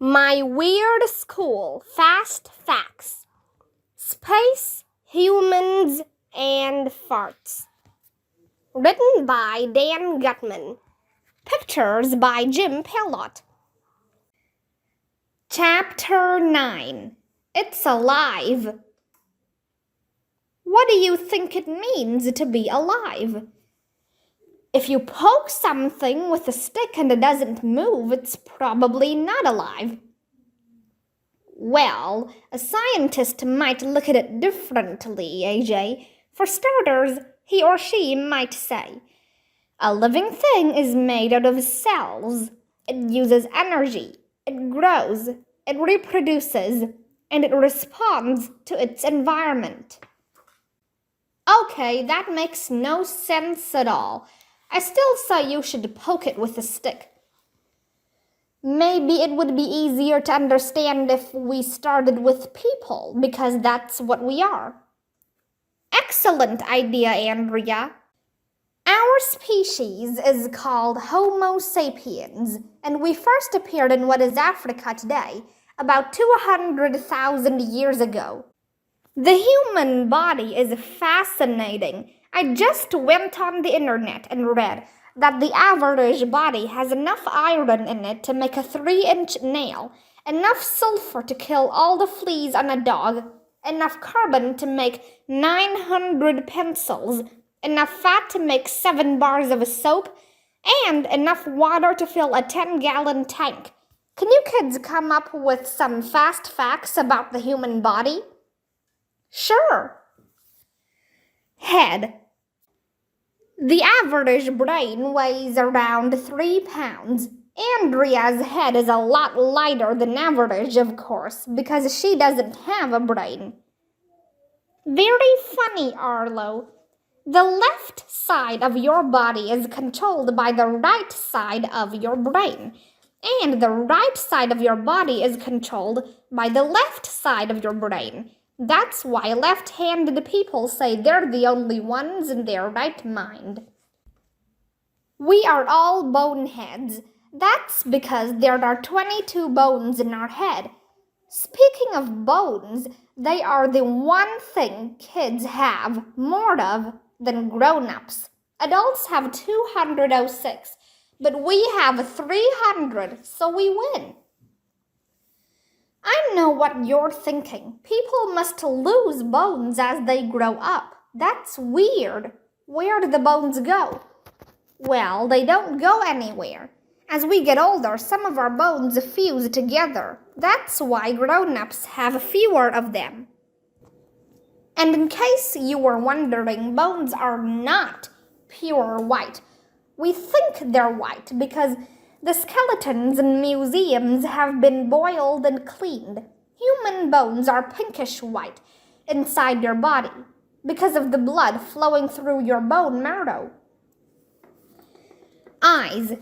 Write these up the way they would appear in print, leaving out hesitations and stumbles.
My Weird School Fast Facts. Space, Humans, and Farts. Written by Dan Gutman. Pictures by Jim Pellot. Chapter 9. It's Alive. What do you think it means to be alive? If you poke something with a stick and it doesn't move, it's probably not alive. Well, a scientist might look at it differently, AJ. For starters, he or she might say, a living thing is made out of cells. It uses energy, it grows, it reproduces, and it responds to its environment. Okay, that makes no sense at all. I still say you should poke it with a stick. Maybe it would be easier to understand if we started with people, because that's what we are. Excellent idea, Andrea. Our species is called Homo sapiens, and we first appeared in what is Africa today, about 200,000 years ago. The human body is fascinating. I just went on the internet and read that the average body has enough iron in it to make a 3-inch nail, enough sulfur to kill all the fleas on a dog, enough carbon to make 900 pencils, enough fat to make 7 bars of soap, and enough water to fill a 10-gallon tank. Can you kids come up with some fast facts about the human body? Sure. Head. The average brain weighs around 3 pounds. Andrea's head is a lot lighter than average, of course, because she doesn't have a brain. Very funny, Arlo. The left side of your body is controlled by the right side of your brain, and the right side of your body is controlled by the left side of your brain. That's why left-handed people say they're the only ones in their right mind. We are all boneheads. That's because there are 22 bones in our head. Speaking of bones, they are the one thing kids have more of than grown-ups. Adults have 206, but we have 300, so we win. I know what you're thinking. People must lose bones as they grow up. That's weird. Where do the bones go? Well, they don't go anywhere. As we get older, some of our bones fuse together. That's why grown-ups have fewer of them. And in case you were wondering, bones are not pure white. We think they're white because the skeletons in museums have been boiled and cleaned. Human bones are pinkish white inside your body because of the blood flowing through your bone marrow. Eyes.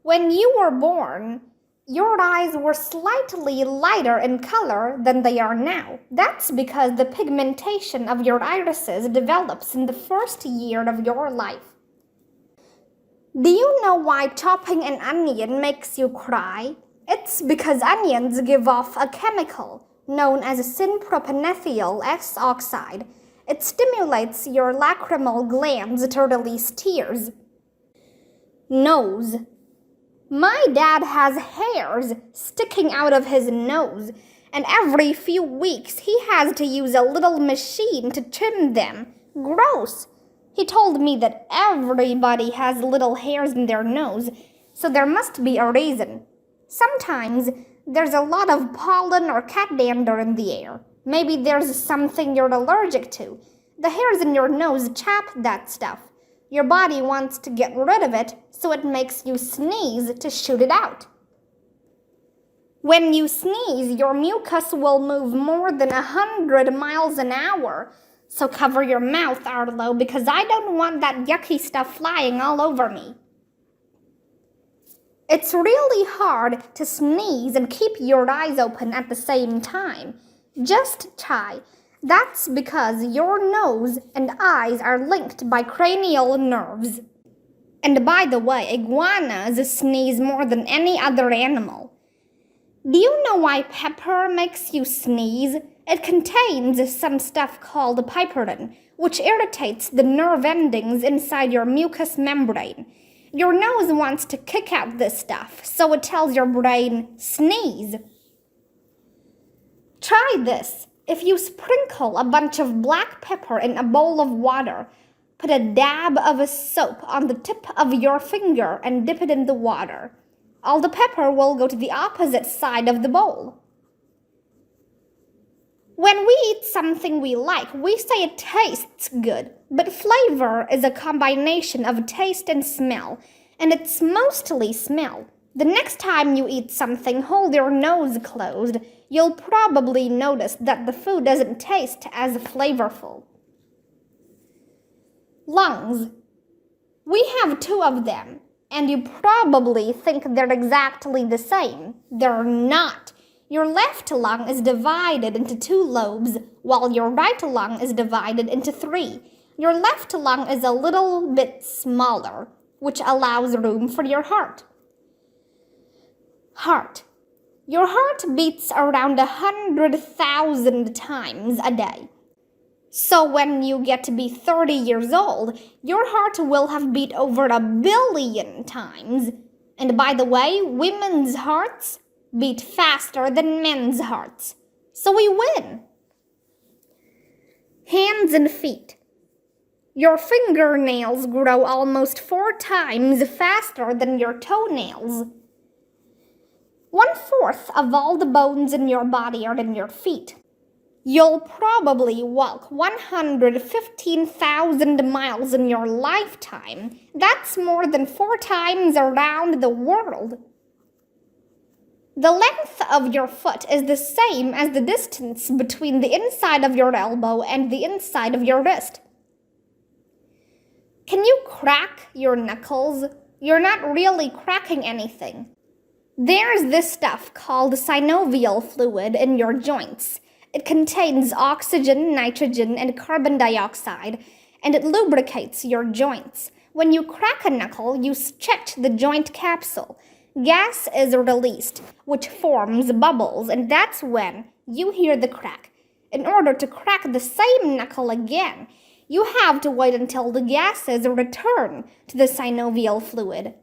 When you were born, your eyes were slightly lighter in color than they are now. That's because the pigmentation of your irises develops in the first year of your life. Do you know why chopping an onion makes you cry? It's because onions give off a chemical known as synpropanethyl S oxide. It stimulates your lacrimal glands to release tears. Nose. My dad has hairs sticking out of his nose, and every few weeks he has to use a little machine to trim them. Gross! He told me that everybody has little hairs in their nose, so there must be a reason. Sometimes there's a lot of pollen or cat dander in the air. Maybe there's something you're allergic to. The hairs in your nose trap that stuff. Your body wants to get rid of it, so it makes you sneeze to shoot it out. When you sneeze, your mucus will move more than 100 miles an hour. So cover your mouth, Arlo, because I don't want that yucky stuff flying all over me. It's really hard to sneeze and keep your eyes open at the same time. Just try. That's because your nose and eyes are linked by cranial nerves. And by the way, iguanas sneeze more than any other animal. Do you know why pepper makes you sneeze? It contains some stuff called piperin, which irritates the nerve endings inside your mucous membrane. Your nose wants to kick out this stuff, so it tells your brain, sneeze. Try this. If you sprinkle a bunch of black pepper in a bowl of water, put a dab of a soap on the tip of your finger and dip it in the water. All the pepper will go to the opposite side of the bowl. When we eat something we like, we say it tastes good, but flavor is a combination of taste and smell, and it's mostly smell. The next time you eat something, hold your nose closed. You'll probably notice that the food doesn't taste as flavorful. Lungs. We have two of them, and you probably think they're exactly the same. They're not. Your left lung is divided into two lobes, while your right lung is divided into three. Your left lung is a little bit smaller, which allows room for your heart. Heart. Your heart beats around 100,000 times a day. So when you get to be 30 years old, your heart will have beat over 1 billion times. And by the way, women's hearts beat faster than men's hearts. So we win. Hands and feet. Your fingernails grow almost 4 times faster than your toenails. 1/4 of all the bones in your body are in your feet. You'll probably walk 115,000 miles in your lifetime. That's more than 4 times around the world. The length of your foot is the same as the distance between the inside of your elbow and the inside of your wrist. Can you crack your knuckles? You're not really cracking anything. There's this stuff called synovial fluid in your joints. It contains oxygen, nitrogen, and carbon dioxide, and it lubricates your joints. When you crack a knuckle, you stretch the joint capsule. Gas is released, which forms bubbles, and that's when you hear the crack. In order to crack the same knuckle again, you have to wait until the gases return to the synovial fluid.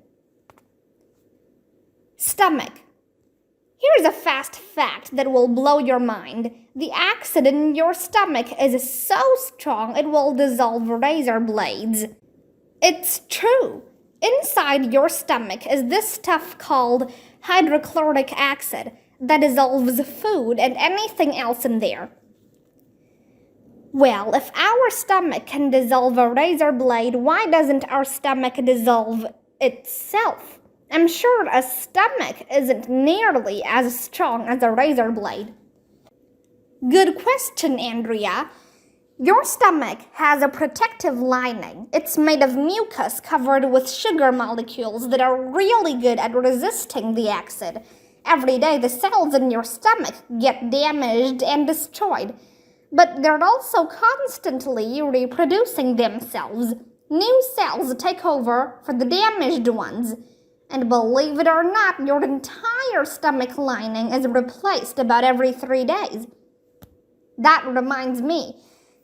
Stomach. Here's a fast fact that will blow your mind. The acid in your stomach is so strong it will dissolve razor blades. It's true. Inside your stomach is this stuff called hydrochloric acid that dissolves food and anything else in there. Well, if our stomach can dissolve a razor blade, why doesn't our stomach dissolve itself? I'm sure a stomach isn't nearly as strong as a razor blade. Good question, Andrea. Your stomach has a protective lining. It's made of mucus covered with sugar molecules that are really good at resisting the acid. Every day the cells in your stomach get damaged and destroyed, but they're also constantly reproducing themselves. New cells take over for the damaged ones. And believe it or not, your entire stomach lining is replaced about every 3 days. That reminds me,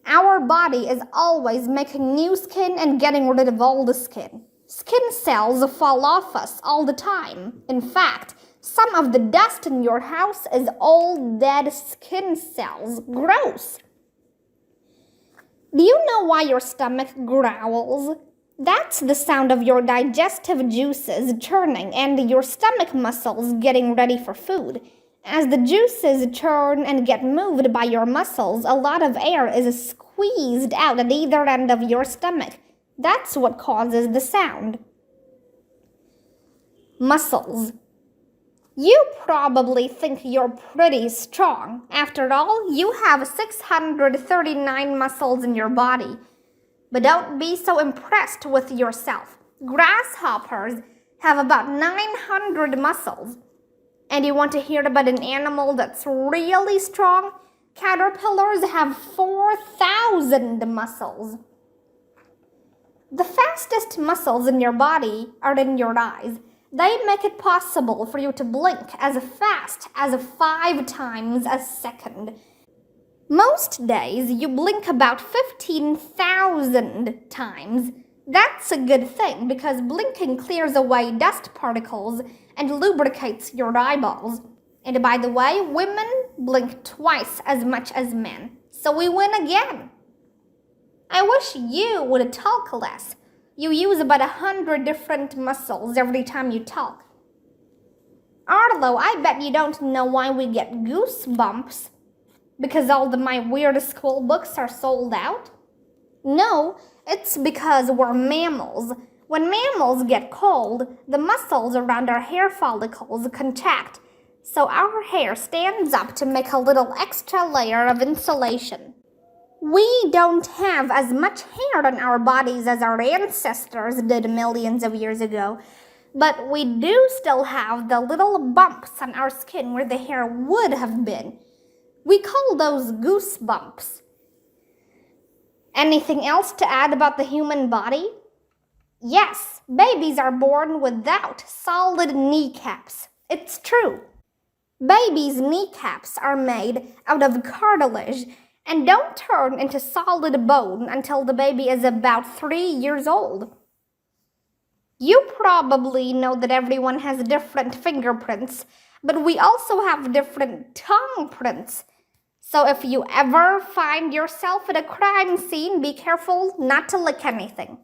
our body is always making new skin and getting rid of old skin. Skin cells fall off us all the time. In fact, some of the dust in your house is old dead skin cells. Gross. Do you know why your stomach growls? That's the sound of your digestive juices churning and your stomach muscles getting ready for food. As the juices churn and get moved by your muscles, a lot of air is squeezed out at either end of your stomach. That's what causes the sound. Muscles. You probably think you're pretty strong. After all, you have 639 muscles in your body. But don't be so impressed with yourself. Grasshoppers have about 900 muscles. And you want to hear about an animal that's really strong? Caterpillars have 4,000 muscles. The fastest muscles in your body are in your eyes. They make it possible for you to blink as fast as 5 times a second. Most days you blink about 15,000 times. That's a good thing because blinking clears away dust particles and lubricates your eyeballs. And by the way, women blink twice as much as men, so we win again. I wish you would talk less. You use about 100 different muscles every time you talk. Arlo, I bet you don't know why we get goosebumps. Because all my weird school books are sold out? No, it's because we're mammals. When mammals get cold, the muscles around our hair follicles contract, so our hair stands up to make a little extra layer of insulation. We don't have as much hair on our bodies as our ancestors did millions of years ago, but we do still have the little bumps on our skin where the hair would have been. We call those goosebumps. Anything else to add about the human body? Yes, babies are born without solid kneecaps. It's true. Babies' kneecaps are made out of cartilage and don't turn into solid bone until the baby is about 3 years old. You probably know that everyone has different fingerprints, but we also have different tongue prints. So if you ever find yourself at a crime scene, be careful not to lick anything.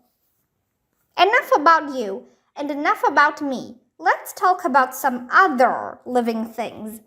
Enough about you and enough about me. Let's talk about some other living things.